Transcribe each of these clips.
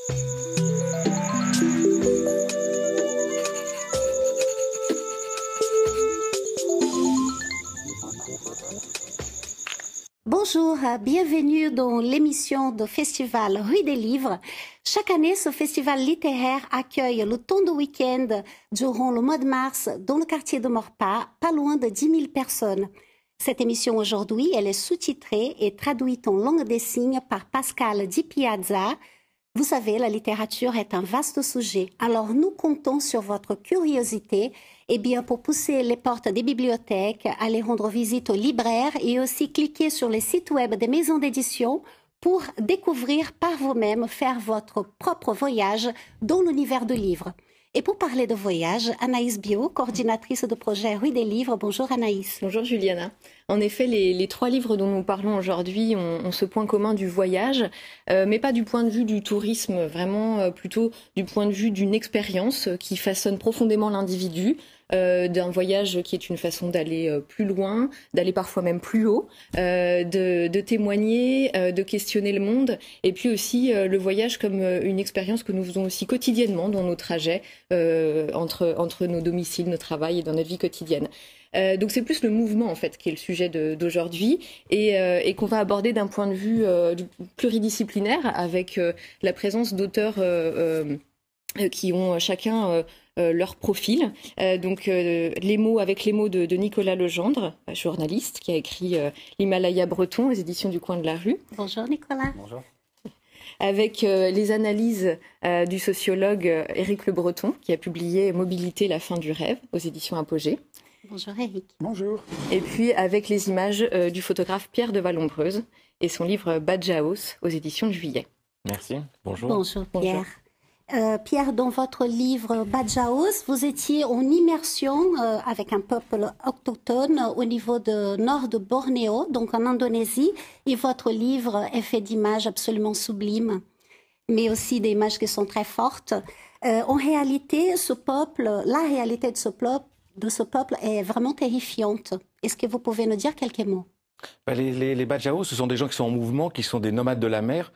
Bonjour, bienvenue dans l'émission de Festival Rue des Livres. Chaque année, ce festival littéraire accueille le temps de week-end durant le mois de mars dans le quartier de Maurepas, pas loin de 10 000 personnes. Cette émission aujourd'hui, elle est sous-titrée et traduite en langue des signes par Pascal Di Piazza. Vous savez, la littérature est un vaste sujet. Alors nous comptons sur votre curiosité pour pousser les portes des bibliothèques, aller rendre visite aux libraires et aussi cliquer sur les sites web des maisons d'édition pour découvrir par vous-même, faire votre propre voyage dans l'univers du livre. Et pour parler de voyage, Anaïs Bio, coordinatrice de projet Rue des Livres. Bonjour Anaïs. Bonjour Juliana. En effet, les trois livres dont nous parlons aujourd'hui ont ce point commun du voyage, mais pas du point de vue du tourisme, vraiment plutôt du point de vue d'une expérience qui façonne profondément l'individu, d'un voyage qui est une façon d'aller plus loin, d'aller parfois même plus haut, de témoigner, de questionner le monde, et puis aussi le voyage comme une expérience que nous faisons aussi quotidiennement dans nos trajets entre nos domiciles, nos travails et dans notre vie quotidienne. Donc c'est plus le mouvement en fait qui est le sujet d'aujourd'hui et qu'on va aborder d'un point de vue pluridisciplinaire avec la présence d'auteurs qui ont chacun leur profil. Donc les mots de Nicolas Legendre, journaliste qui a écrit l'Himalaya breton aux éditions du Coin de la Rue. Bonjour Nicolas. Bonjour. Avec les analyses du sociologue Éric Le Breton qui a publié Mobilité, la fin du rêve aux éditions Apogée. Bonjour Éric. Bonjour. Et puis avec les images du photographe Pierre de Vallombreuse et son livre Badjaos aux éditions Juillet. Merci. Bonjour. Bonjour Pierre. Pierre, dans votre livre Badjaos, vous étiez en immersion avec un peuple autochtone au niveau nord de Bornéo, donc en Indonésie, et votre livre est fait d'images absolument sublimes, mais aussi des images qui sont très fortes. En réalité, la réalité de ce peuple est vraiment terrifiante. Est-ce que vous pouvez nous dire quelques mots? Les Badjaos, ce sont des gens qui sont en mouvement, qui sont des nomades de la mer.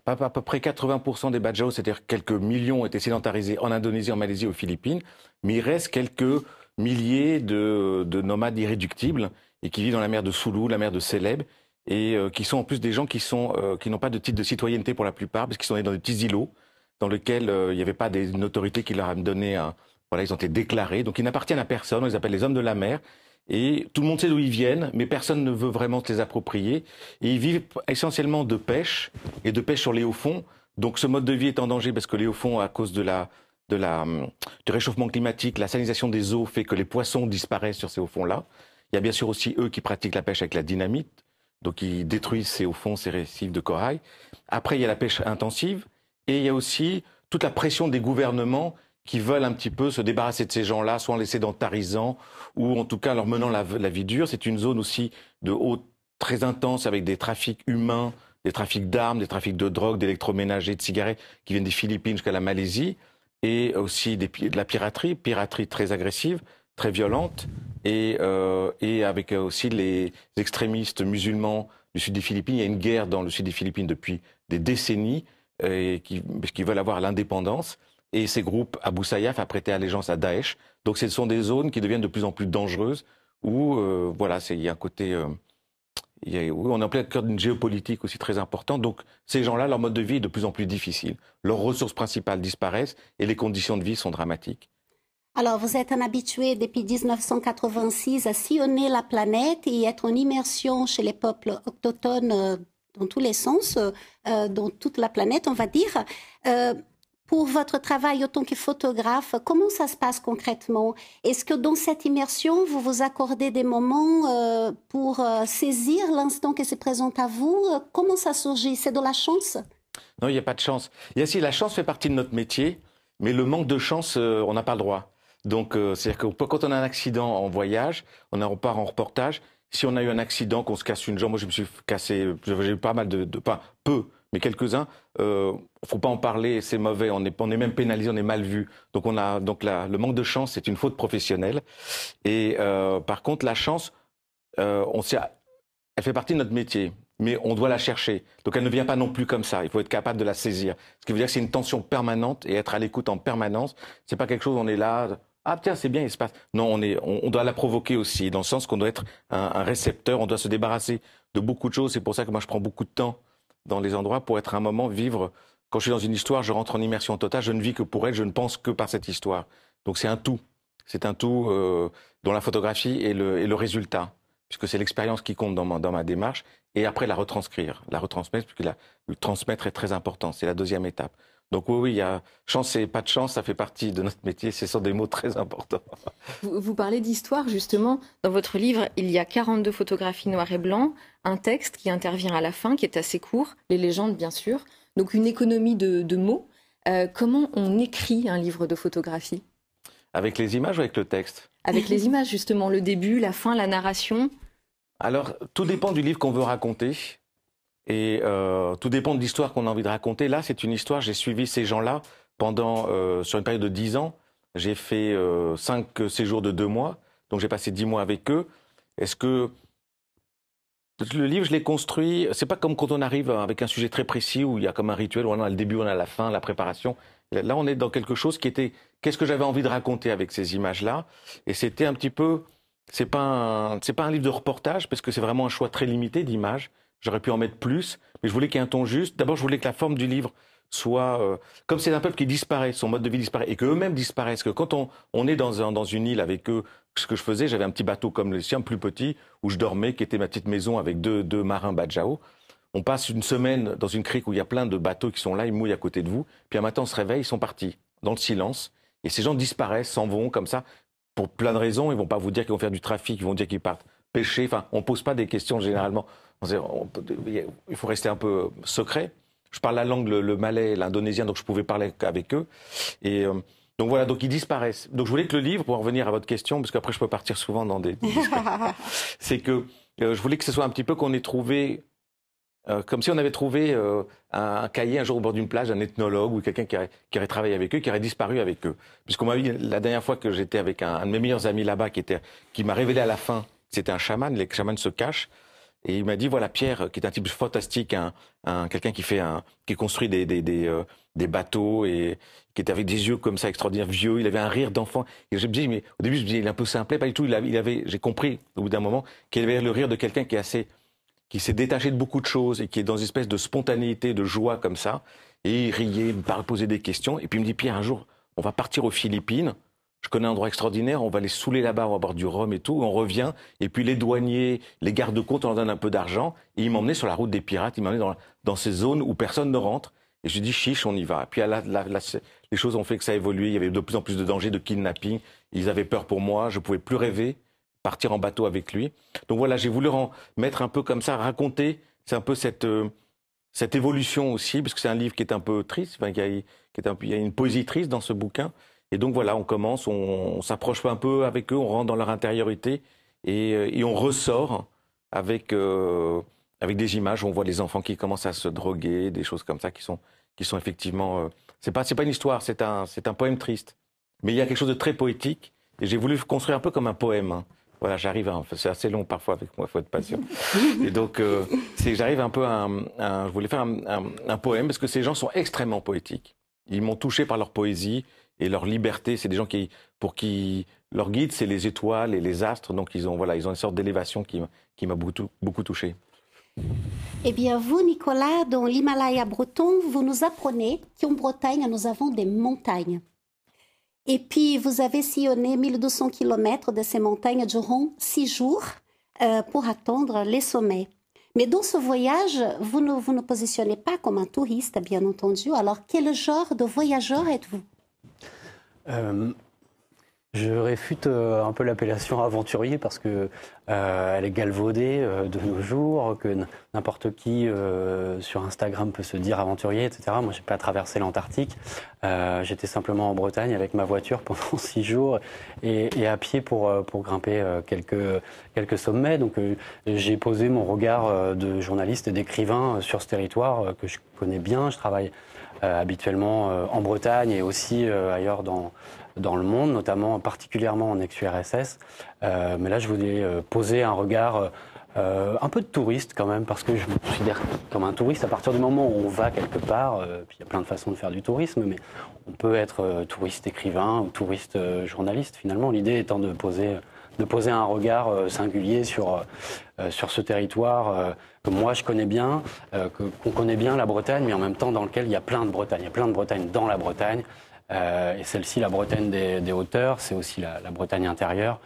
À peu près 80% des Badjaos, c'est-à-dire quelques millions, ont été sédentarisés en Indonésie, en Malaisie, aux Philippines. Mais il reste quelques milliers de nomades irréductibles et qui vivent dans la mer de Sulu, la mer de Célèbes, et qui sont en plus des gens qui n'ont pas de titre de citoyenneté pour la plupart, parce qu'ils sont nés dans des petits îlots dans lesquels il n'y avait pas une autorité qui leur a donné voilà, ils ont été déclarés. Donc ils n'appartiennent à personne, on les appelle les hommes de la mer. Et tout le monde sait d'où ils viennent, mais personne ne veut vraiment se les approprier. Et ils vivent essentiellement de pêche, et de pêche sur les hauts fonds. Donc ce mode de vie est en danger parce que les hauts fonds, à cause du réchauffement climatique, la salinisation des eaux fait que les poissons disparaissent sur ces hauts fonds-là. Il y a bien sûr aussi eux qui pratiquent la pêche avec la dynamite. Donc ils détruisent ces hauts fonds, ces récifs de corail. Après, il y a la pêche intensive. Et il y a aussi toute la pression des gouvernements qui veulent un petit peu se débarrasser de ces gens-là, soit en les sédentarisant, ou en tout cas en leur menant la vie dure. C'est une zone aussi de haute très intense avec des trafics humains, des trafics d'armes, des trafics de drogue, d'électroménager, de cigarettes qui viennent des Philippines jusqu'à la Malaisie, et aussi de la piraterie très agressive, très violente, et avec aussi les extrémistes musulmans du sud des Philippines. Il y a une guerre dans le sud des Philippines depuis des décennies, qui veulent avoir l'indépendance. Et ces groupes, Abu Sayyaf a prêté allégeance à Daesh. Donc ce sont des zones qui deviennent de plus en plus dangereuses, où il y a un côté... on est en plein cœur d'une géopolitique aussi très importante. Donc ces gens-là, leur mode de vie est de plus en plus difficile. Leurs ressources principales disparaissent et les conditions de vie sont dramatiques. Alors, vous êtes un habitué depuis 1986 à sillonner la planète et être en immersion chez les peuples autochtones dans tous les sens, dans toute la planète, on va dire. Pour votre travail en tant que photographe, comment ça se passe concrètement? Est-ce que dans cette immersion, vous vous accordez des moments pour saisir l'instant qui se présente à vous? Comment ça surgit? C'est de la chance? Non, il n'y a pas de chance. La chance fait partie de notre métier, mais le manque de chance, on n'a pas le droit. Donc, c'est-à-dire que quand on a un accident en voyage, on part en reportage. Si on a eu un accident, qu'on se casse une jambe, moi je me suis cassé, j'ai eu pas mal pas peu, mais quelques-uns. Faut pas en parler, c'est mauvais. On est même pénalisé, on est mal vu. Donc le manque de chance, c'est une faute professionnelle. Et par contre, la chance, elle fait partie de notre métier, mais on doit la chercher. Donc elle ne vient pas non plus comme ça. Il faut être capable de la saisir. Ce qui veut dire que c'est une tension permanente et être à l'écoute en permanence. C'est pas quelque chose où on est là. Ah tiens, c'est bien, il se passe. Non, on doit la provoquer aussi, dans le sens qu'on doit être un récepteur. On doit se débarrasser de beaucoup de choses. C'est pour ça que moi je prends beaucoup de temps dans les endroits pour être un moment vivre. Quand je suis dans une histoire, je rentre en immersion totale. Je ne vis que pour elle. Je ne pense que par cette histoire. Donc c'est un tout. C'est un tout dont la photographie est le résultat, puisque c'est l'expérience qui compte dans ma démarche, et après la retranscrire, la retransmettre, puisque le transmettre est très important, c'est la deuxième étape. Donc oui, il y a chance et pas de chance, ça fait partie de notre métier, ce sont des mots très importants. Vous parlez d'histoire, justement. Dans votre livre, il y a 42 photographies noir et blanc, un texte qui intervient à la fin, qui est assez court, les légendes bien sûr, donc une économie de mots. Comment on écrit un livre de photographie ? Avec les images ou avec le texte ? Avec les images, justement, le début, la fin, la narration. Alors, tout dépend du livre qu'on veut raconter et tout dépend de l'histoire qu'on a envie de raconter. Là, c'est une histoire, j'ai suivi ces gens-là pendant, sur une période de 10 ans. J'ai fait 5 séjours de 2 mois, donc j'ai passé 10 mois avec eux. Est-ce que le livre, je l'ai construit, c'est pas comme quand on arrive avec un sujet très précis où il y a comme un rituel, où on a le début, on a la fin, la préparation. Là, on est dans quelque chose qui était, qu'est-ce que j'avais envie de raconter avec ces images-là? Et c'était un petit peu, c'est pas un livre de reportage, parce que c'est vraiment un choix très limité d'images. J'aurais pu en mettre plus, mais je voulais qu'il y ait un ton juste. D'abord, je voulais que la forme du livre soit, comme c'est un peuple qui disparaît, son mode de vie disparaît, et qu'eux-mêmes disparaissent, que quand on est dans une île avec eux, ce que je faisais, j'avais un petit bateau comme le sien, plus petit, où je dormais, qui était ma petite maison avec deux marins Bajau. On passe une semaine dans une crique où il y a plein de bateaux qui sont là, ils mouillent à côté de vous. Puis un matin, on se réveille, ils sont partis, dans le silence. Et ces gens disparaissent, s'en vont comme ça, pour plein de raisons. Ils vont pas vous dire qu'ils vont faire du trafic, ils vont dire qu'ils partent pêcher. Enfin, on pose pas des questions généralement. Il faut rester un peu secret. Je parle la langue, le malais, l'indonésien, donc je pouvais parler avec eux. Et donc voilà, donc ils disparaissent. Donc je voulais que le livre, pour en revenir à votre question, parce qu'après je peux partir souvent dans des c'est que je voulais que ce soit un petit peu qu'on ait trouvé... comme si on avait trouvé un cahier un jour au bord d'une plage, un ethnologue ou quelqu'un qui aurait travaillé avec eux, qui aurait disparu avec eux. Puisqu'on m'a dit, la dernière fois que j'étais avec un de mes meilleurs amis là-bas, qui m'a révélé à la fin que c'était un chaman, les chamans se cachent, et il m'a dit, voilà, Pierre, qui est un type fantastique, quelqu'un qui construit des bateaux et qui était avec des yeux comme ça extraordinaires, vieux, il avait un rire d'enfant. Et je me dis, mais au début, je me dis, il est un peu simplet, pas du tout, j'ai compris au bout d'un moment qu'il avait le rire de quelqu'un qui s'est détaché de beaucoup de choses et qui est dans une espèce de spontanéité, de joie comme ça. Et il riait, il me posait des questions. Et puis il me dit, Pierre, un jour, on va partir aux Philippines. Je connais un endroit extraordinaire, on va les saouler là-bas, on va boire du rhum et tout. On revient, et puis les douaniers, les gardes-côtes, on leur donne un peu d'argent. Et il m'emmenait sur la route des pirates, il m'emmenait dans ces zones où personne ne rentre. Et je lui dis, chiche, on y va. Et puis les choses ont fait que ça a évolué. Il y avait de plus en plus de dangers, de kidnapping. Ils avaient peur pour moi, je pouvais plus rêver. Partir en bateau avec lui. Donc voilà, j'ai voulu mettre un peu comme ça, raconter, c'est un peu cette évolution aussi, parce que c'est un livre qui est un peu triste, enfin, il y a une poésie triste dans ce bouquin. Et donc voilà, on commence, on s'approche un peu avec eux, on rentre dans leur intériorité et on ressort avec des images où on voit les enfants qui commencent à se droguer, des choses comme ça qui sont effectivement... c'est pas une histoire, c'est un poème triste. Mais il y a quelque chose de très poétique et j'ai voulu construire un peu comme un poème. Hein. Voilà, c'est assez long parfois avec moi, il faut être patient. Et donc, j'arrive un peu je voulais faire un poème parce que ces gens sont extrêmement poétiques. Ils m'ont touché par leur poésie et leur liberté. C'est des gens pour qui leur guide, c'est les étoiles et les astres. Donc, ils ont une sorte d'élévation qui m'a beaucoup touché. Eh bien, vous, Nicolas, dans l'Himalaya breton, vous nous apprenez qu'en Bretagne, nous avons des montagnes. Et puis, vous avez sillonné 1200 km de ces montagnes durant 6 jours pour atteindre les sommets. Mais dans ce voyage, vous ne positionnez pas comme un touriste, bien entendu. Alors, quel genre de voyageur êtes-vous ? Je réfute un peu l'appellation aventurier parce que elle est galvaudée de nos jours, que n'importe qui sur Instagram peut se dire aventurier, etc. Moi, j'ai pas traversé l'Antarctique. J'étais simplement en Bretagne avec ma voiture pendant 6 jours et à pied pour grimper quelques sommets. Donc, j'ai posé mon regard de journaliste et d'écrivain sur ce territoire que je connais bien. Je travaille habituellement en Bretagne et aussi ailleurs dans le monde, notamment particulièrement en ex-URSS. Mais là, je voulais poser un regard Un peu de touriste quand même, parce que je me considère comme un touriste à partir du moment où on va quelque part. Puis il y a plein de façons de faire du tourisme, mais on peut être touriste écrivain ou touriste journaliste finalement. L'idée étant de poser un regard singulier sur ce territoire que moi je connais bien, qu'on connaît bien, la Bretagne, mais en même temps dans lequel il y a plein de Bretagne. Il y a plein de Bretagne dans la Bretagne. Et celle-ci, la Bretagne des hauteurs, c'est aussi la Bretagne intérieure.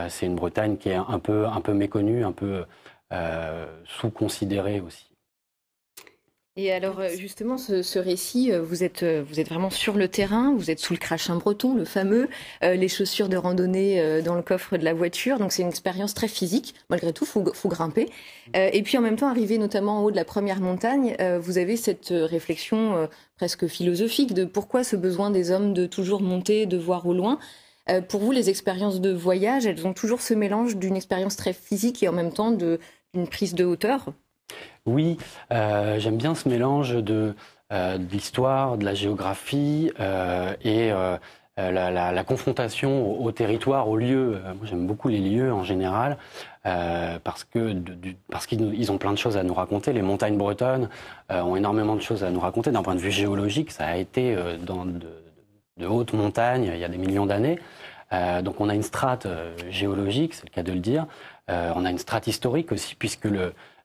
C'est une Bretagne qui est un peu méconnue, un peu sous-considérée aussi. Et alors justement, ce récit, vous êtes vraiment sur le terrain, vous êtes sous le crachin breton, le fameux, les chaussures de randonnée dans le coffre de la voiture, donc c'est une expérience très physique, malgré tout, faut grimper. Et puis en même temps, arrivé notamment en haut de la première montagne, vous avez cette réflexion presque philosophique de pourquoi ce besoin des hommes de toujours monter, de voir au loin. Pour vous, les expériences de voyage, elles ont toujours ce mélange d'une expérience très physique et en même temps d'une prise de hauteur? Oui, j'aime bien ce mélange de l'histoire, de la géographie et la confrontation au territoire, au lieu. Moi, j'aime beaucoup les lieux en général parce qu'ils ont plein de choses à nous raconter. Les montagnes bretonnes ont énormément de choses à nous raconter. D'un point de vue géologique, ça a été dans de hautes montagnes il y a des millions d'années. Donc on a une strate géologique, c'est le cas de le dire. On a une strate historique aussi, puisque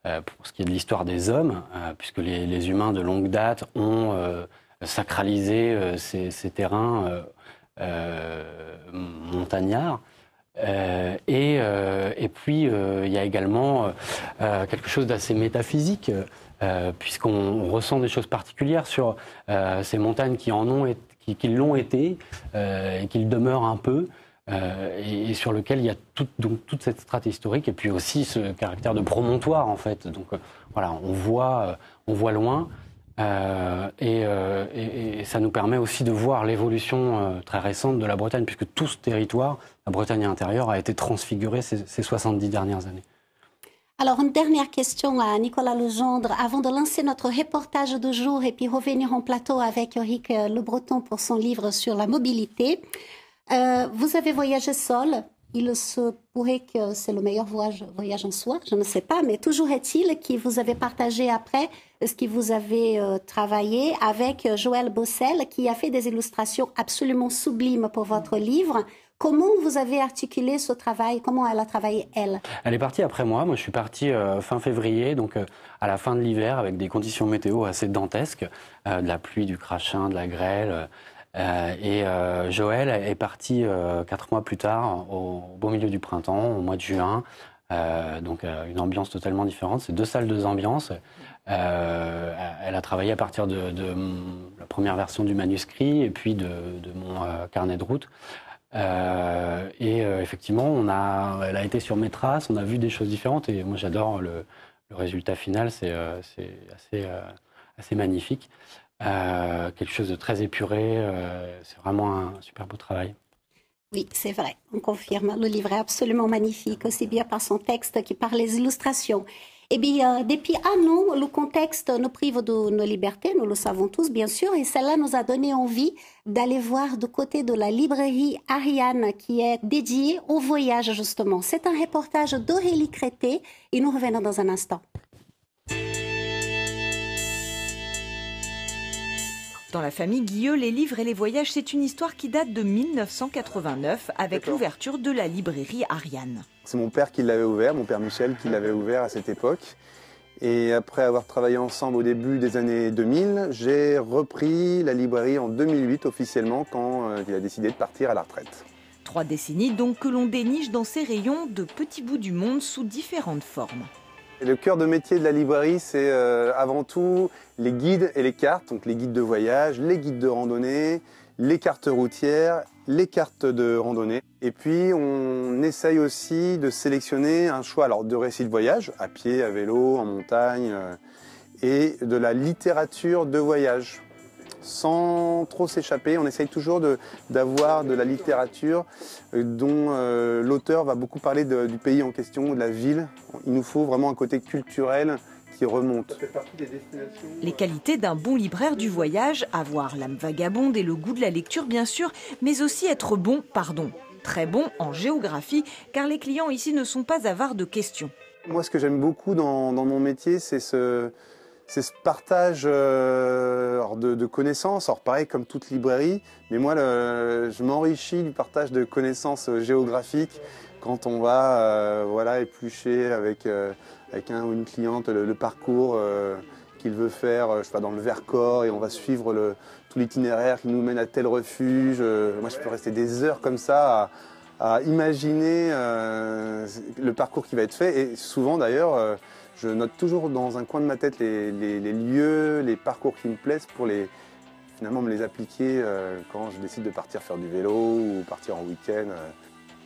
pour ce qui est de l'histoire des hommes, puisque les humains de longue date ont sacralisé ces terrains montagnards. Et puis il y a également quelque chose d'assez métaphysique, puisqu'on ressent des choses particulières sur ces montagnes qui l'ont été et qui le demeurent un peu. Et sur lequel il y a toute cette strate historique et puis aussi ce caractère de promontoire en fait. Donc voilà, on voit loin et ça nous permet aussi de voir l'évolution très récente de la Bretagne, puisque tout ce territoire, la Bretagne intérieure, a été transfiguré ces 70 dernières années. Alors, une dernière question à Nicolas Legendre, avant de lancer notre reportage du jour et puis revenir en plateau avec Eric Le Breton pour son livre sur la mobilité. Vous avez voyagé seul. Il se pourrait que c'est le meilleur voyage en soi, je ne sais pas, mais toujours est-il que vous avez partagé après ce que vous avez travaillé avec Joëlle Bossel, qui a fait des illustrations absolument sublimes pour votre livre. Comment vous avez articulé ce travail? Comment elle a travaillé, elle? Elle est partie après moi. Moi, je suis parti fin février, donc à la fin de l'hiver, avec des conditions météo assez dantesques, de la pluie, du crachin, de la grêle. Et Joëlle est partie 4 mois plus tard, au beau milieu du printemps, au mois de juin. Donc une ambiance totalement différente. C'est 2 salles, 2 ambiances. Elle a travaillé à partir de la première version du manuscrit et puis de mon carnet de route. Effectivement, elle a été sur mes traces, on a vu des choses différentes et moi j'adore le résultat final, c'est assez magnifique. Quelque chose de très épuré, c'est vraiment un super beau travail. Oui, c'est vrai, on confirme. Le livre est absolument magnifique, aussi bien par son texte que par les illustrations. Eh bien, depuis un an, le contexte nous prive de nos libertés, nous le savons tous, bien sûr, et cela nous a donné envie d'aller voir du côté de la librairie Ariane, qui est dédiée au voyage, justement. C'est un reportage d'Aurélie Crété, et nous revenons dans un instant. Dans la famille Guilleux, les livres et les voyages, c'est une histoire qui date de 1989 avec l'ouverture de la librairie Ariane. C'est mon père qui l'avait ouvert, mon père Michel qui l'avait ouvert à cette époque. Et après avoir travaillé ensemble au début des années 2000, j'ai repris la librairie en 2008 officiellement quand il a décidé de partir à la retraite. 3 décennies donc que l'on déniche dans ces rayons de petits bouts du monde sous différentes formes. Le cœur de métier de la librairie, c'est avant tout les guides et les cartes, donc les guides de voyage, les guides de randonnée, les cartes routières, les cartes de randonnée. Et puis on essaye aussi de sélectionner un choix de récits de voyage, à pied, à vélo, en montagne, et de la littérature de voyage. Sans trop s'échapper, on essaye toujours d'avoir de la littérature dont l'auteur va beaucoup parler du pays en question, de la ville. Il nous faut vraiment un côté culturel qui remonte. Ça fait partie des destinations. Les qualités d'un bon libraire du voyage, avoir l'âme vagabonde et le goût de la lecture bien sûr, mais aussi être très bon en géographie, car les clients ici ne sont pas avares de questions. Moi, ce que j'aime beaucoup dans mon métier, c'est ce partage de connaissances. Alors pareil, comme toute librairie, mais moi, je m'enrichis du partage de connaissances géographiques quand on va éplucher avec un ou une cliente le parcours qu'il veut faire, je sais pas, dans le Vercors, et on va suivre tout l'itinéraire qui nous mène à tel refuge. Moi, je peux rester des heures comme ça à imaginer le parcours qui va être fait. Et souvent, d'ailleurs, je note toujours dans un coin de ma tête les lieux, les parcours qui me plaisent pour finalement me les appliquer quand je décide de partir faire du vélo ou partir en week-end.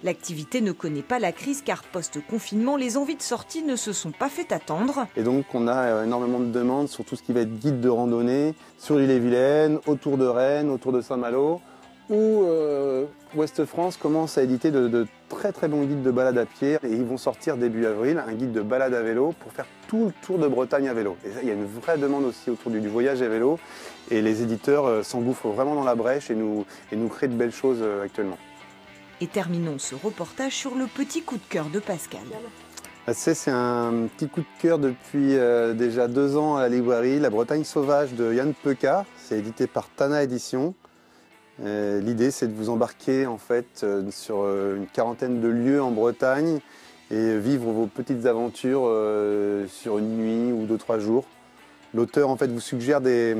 L'activité ne connaît pas la crise car post-confinement, les envies de sortie ne se sont pas fait attendre. Et donc on a énormément de demandes sur tout ce qui va être guide de randonnée, sur l'île-et-Vilaine, autour de Rennes, autour de Saint-Malo, où Ouest France commence à éditer de très très bons guides de balade à pied. Et ils vont sortir début avril un guide de balade à vélo pour faire tout le tour de Bretagne à vélo. Et ça, il y a une vraie demande aussi autour du voyage à vélo. Et les éditeurs s'engouffrent vraiment dans la brèche et nous créent de belles choses actuellement. Et terminons ce reportage sur le petit coup de cœur de Pascal. C'est un petit coup de cœur depuis déjà 2 ans à la librairie, La Bretagne sauvage de Yann Peucard. C'est édité par Tana Éditions. L'idée, c'est de vous embarquer en fait sur une quarantaine de lieux en Bretagne et vivre vos petites aventures sur une nuit ou 2-3 jours. L'auteur en fait vous suggère des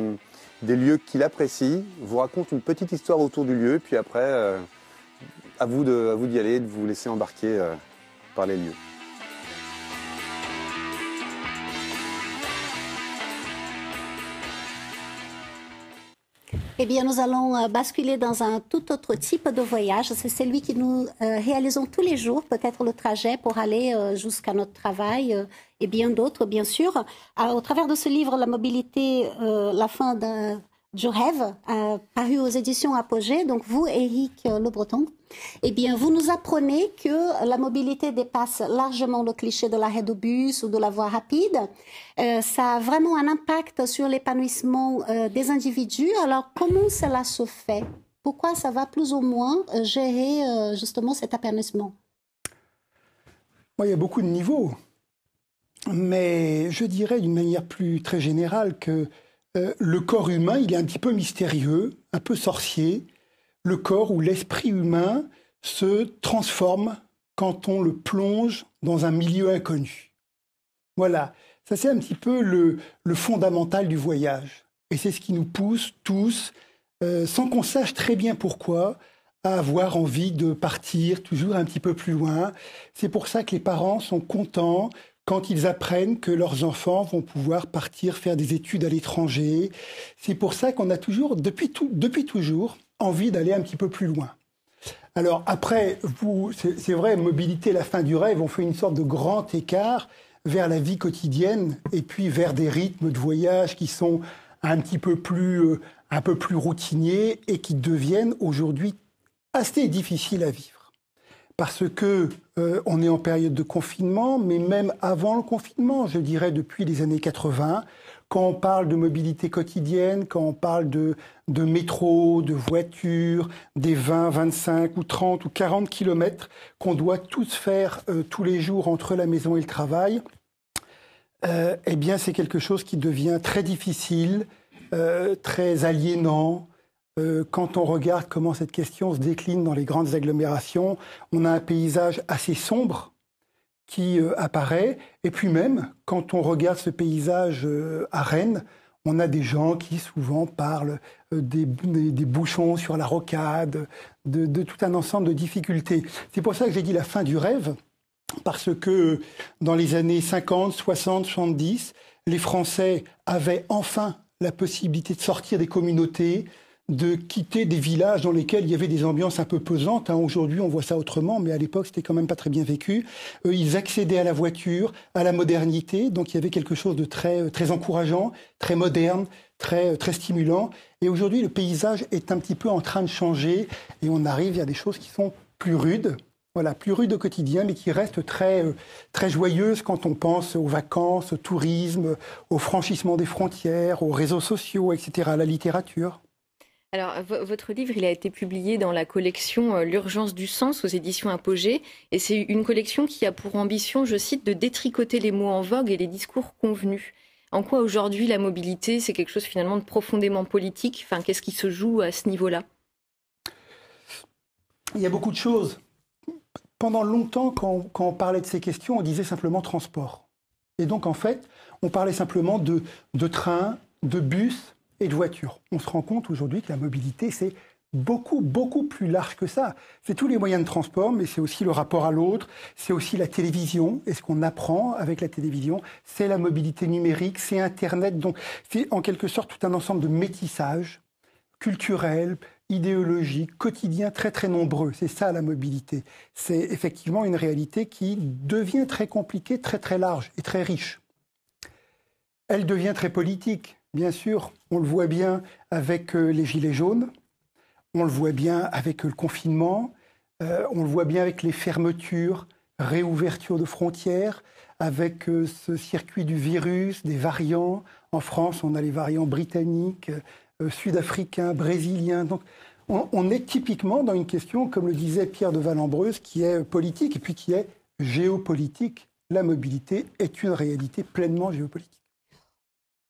lieux qu'il apprécie, vous raconte une petite histoire autour du lieu, puis après à vous d'y aller, de vous laisser embarquer par les lieux. Eh bien, nous allons basculer dans un tout autre type de voyage. C'est celui que nous réalisons tous les jours, peut-être le trajet pour aller jusqu'à notre travail et bien d'autres, bien sûr. Au travers de ce livre, La mobilité, la fin du rêve, paru aux éditions Apogée. Donc vous, Éric Le Breton, eh bien, vous nous apprenez que la mobilité dépasse largement le cliché de l'arrêt de bus ou de la voie rapide. Ça a vraiment un impact sur l'épanouissement des individus. Alors, comment cela se fait? Pourquoi ça va plus ou moins gérer justement cet épanouissement? Il y a beaucoup de niveaux. Mais je dirais d'une manière très générale que le corps humain, il est un petit peu mystérieux, un peu sorcier. Le corps ou l'esprit humain se transforme quand on le plonge dans un milieu inconnu. Voilà, ça c'est un petit peu le fondamental du voyage. Et c'est ce qui nous pousse tous, sans qu'on sache très bien pourquoi, à avoir envie de partir toujours un petit peu plus loin. C'est pour ça que les parents sont contents quand ils apprennent que leurs enfants vont pouvoir partir faire des études à l'étranger. C'est pour ça qu'on a toujours, depuis toujours, envie d'aller un petit peu plus loin. Alors après, c'est vrai, mobilité, la fin du rêve, on fait une sorte de grand écart vers la vie quotidienne et puis vers des rythmes de voyage qui sont un peu plus routiniers et qui deviennent aujourd'hui assez difficiles à vivre. Parce que on est en période de confinement, mais même avant le confinement, je dirais depuis les années 80, quand on parle de mobilité quotidienne, quand on parle de métro, de voiture, des 20, 25 ou 30 ou 40 kilomètres qu'on doit tous faire tous les jours entre la maison et le travail, eh bien c'est quelque chose qui devient très difficile, très aliénant. Quand on regarde comment cette question se décline dans les grandes agglomérations, on a un paysage assez sombre qui apparaît. Et puis même, quand on regarde ce paysage à Rennes, on a des gens qui souvent parlent des bouchons sur la rocade, de tout un ensemble de difficultés. C'est pour ça que j'ai dit la fin du rêve, parce que dans les années 50, 60, 70, les Français avaient enfin la possibilité de sortir des communautés, de quitter des villages dans lesquels il y avait des ambiances un peu pesantes. Aujourd'hui, on voit ça autrement, mais à l'époque, c'était quand même pas très bien vécu. Ils accédaient à la voiture, à la modernité, donc il y avait quelque chose de très, très encourageant, très moderne, très, très stimulant. Et aujourd'hui, le paysage est un petit peu en train de changer et on arrive à des choses qui sont plus rudes. Voilà, plus rudes au quotidien, mais qui restent très, très joyeuses quand on pense aux vacances, au tourisme, au franchissement des frontières, aux réseaux sociaux, etc., à la littérature. Alors, votre livre, il a été publié dans la collection L'urgence du sens aux éditions Apogée. Et c'est une collection qui a pour ambition, je cite, de détricoter les mots en vogue et les discours convenus. En quoi aujourd'hui la mobilité, c'est quelque chose finalement de profondément politique? Enfin, qu'est-ce qui se joue à ce niveau-là? Il y a beaucoup de choses. Pendant longtemps, quand on parlait de ces questions, on disait simplement transport. Et donc, en fait, on parlait simplement de train, de bus et de voiture. On se rend compte aujourd'hui que la mobilité, c'est beaucoup, beaucoup plus large que ça. C'est tous les moyens de transport, mais c'est aussi le rapport à l'autre, c'est aussi la télévision, et ce qu'on apprend avec la télévision, c'est la mobilité numérique, c'est Internet. Donc, c'est en quelque sorte tout un ensemble de métissages culturels, idéologiques, quotidiens, très, très nombreux. C'est ça, la mobilité. C'est effectivement une réalité qui devient très compliquée, très, très large et très riche. Elle devient très politique. Bien sûr, on le voit bien avec les gilets jaunes, on le voit bien avec le confinement, on le voit bien avec les fermetures, réouverture de frontières, avec ce circuit du virus, des variants. En France, on a les variants britanniques, sud-africains, brésiliens. Donc, on est typiquement dans une question, comme le disait Pierre de Valambreuse, qui est politique et puis qui est géopolitique. La mobilité est une réalité pleinement géopolitique.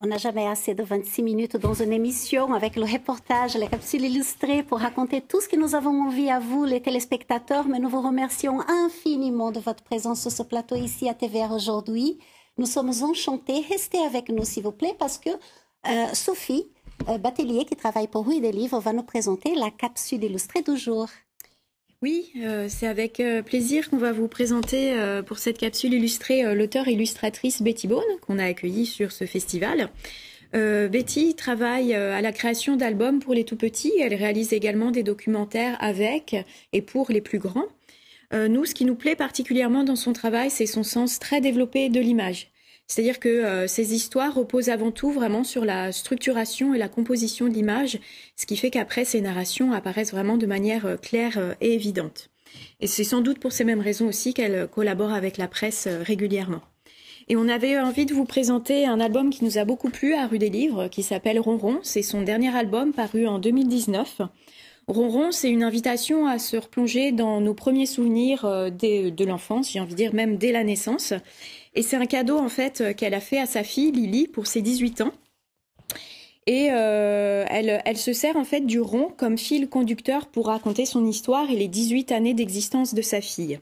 On n'a jamais assez de 26 minutes dans une émission avec le reportage, les capsules illustrées pour raconter tout ce que nous avons envie à vous, les téléspectateurs. Mais nous vous remercions infiniment de votre présence sur ce plateau ici à TVR aujourd'hui. Nous sommes enchantés. Restez avec nous, s'il vous plaît, parce que Sophie Batelier, qui travaille pour Rue des Livres, va nous présenter la capsule illustrée du jour. Oui, c'est avec plaisir qu'on va vous présenter pour cette capsule illustrée l'auteure-illustratrice Betty Bone, qu'on a accueillie sur ce festival. Betty travaille à la création d'albums pour les tout-petits. Elle réalise également des documentaires avec et pour les plus grands. Nous, ce qui nous plaît particulièrement dans son travail, c'est son sens très développé de l'image. C'est-à-dire que ces histoires reposent avant tout vraiment sur la structuration et la composition de l'image, ce qui fait qu'après, ces narrations apparaissent vraiment de manière claire et évidente. Et c'est sans doute pour ces mêmes raisons aussi qu'elle collabore avec la presse régulièrement. Et on avait envie de vous présenter un album qui nous a beaucoup plu à Rue des Livres, qui s'appelle Ronron. C'est son dernier album paru en 2019. Ronron, c'est une invitation à se replonger dans nos premiers souvenirs de l'enfance, j'ai envie de dire même dès la naissance. Et c'est un cadeau en fait qu'elle a fait à sa fille Lily pour ses 18 ans. Et elle se sert en fait du rond comme fil conducteur pour raconter son histoire et les 18 années d'existence de sa fille.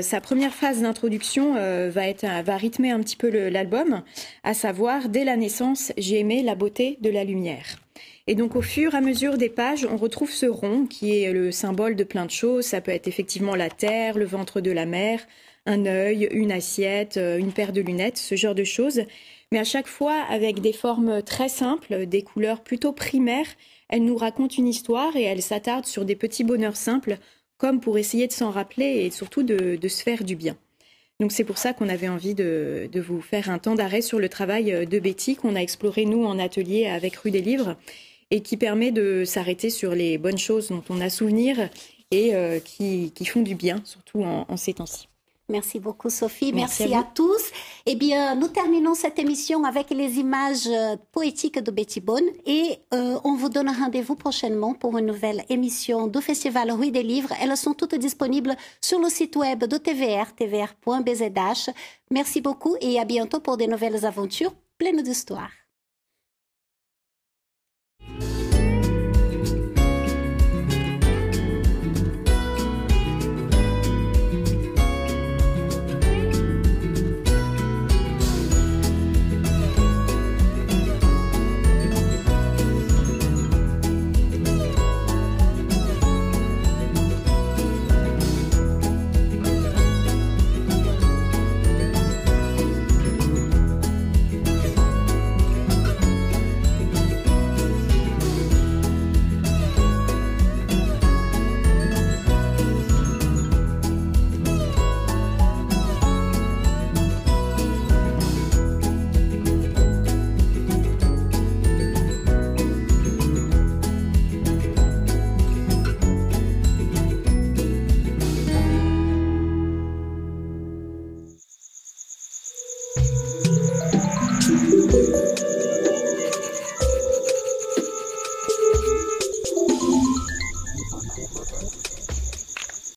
Sa première phase d'introduction va rythmer un petit peu l'album, à savoir « Dès la naissance, j'ai aimé la beauté de la lumière ». Et donc au fur et à mesure des pages, on retrouve ce rond qui est le symbole de plein de choses. Ça peut être effectivement la terre, le ventre de la mer, un œil, une assiette, une paire de lunettes, ce genre de choses. Mais à chaque fois, avec des formes très simples, des couleurs plutôt primaires, elle nous raconte une histoire et elle s'attarde sur des petits bonheurs simples, comme pour essayer de s'en rappeler et surtout de se faire du bien. Donc c'est pour ça qu'on avait envie de vous faire un temps d'arrêt sur le travail de Betty, qu'on a exploré nous en atelier avec Rue des Livres, et qui permet de s'arrêter sur les bonnes choses dont on a souvenir et qui font du bien, surtout en ces temps-ci. Merci beaucoup Sophie, merci à tous. Eh bien, nous terminons cette émission avec les images poétiques de Betty Bone et on vous donne rendez-vous prochainement pour une nouvelle émission du Festival Rue des Livres. Elles sont toutes disponibles sur le site web de TVR, tvr.bzh. Merci beaucoup et à bientôt pour de nouvelles aventures pleines d'histoire.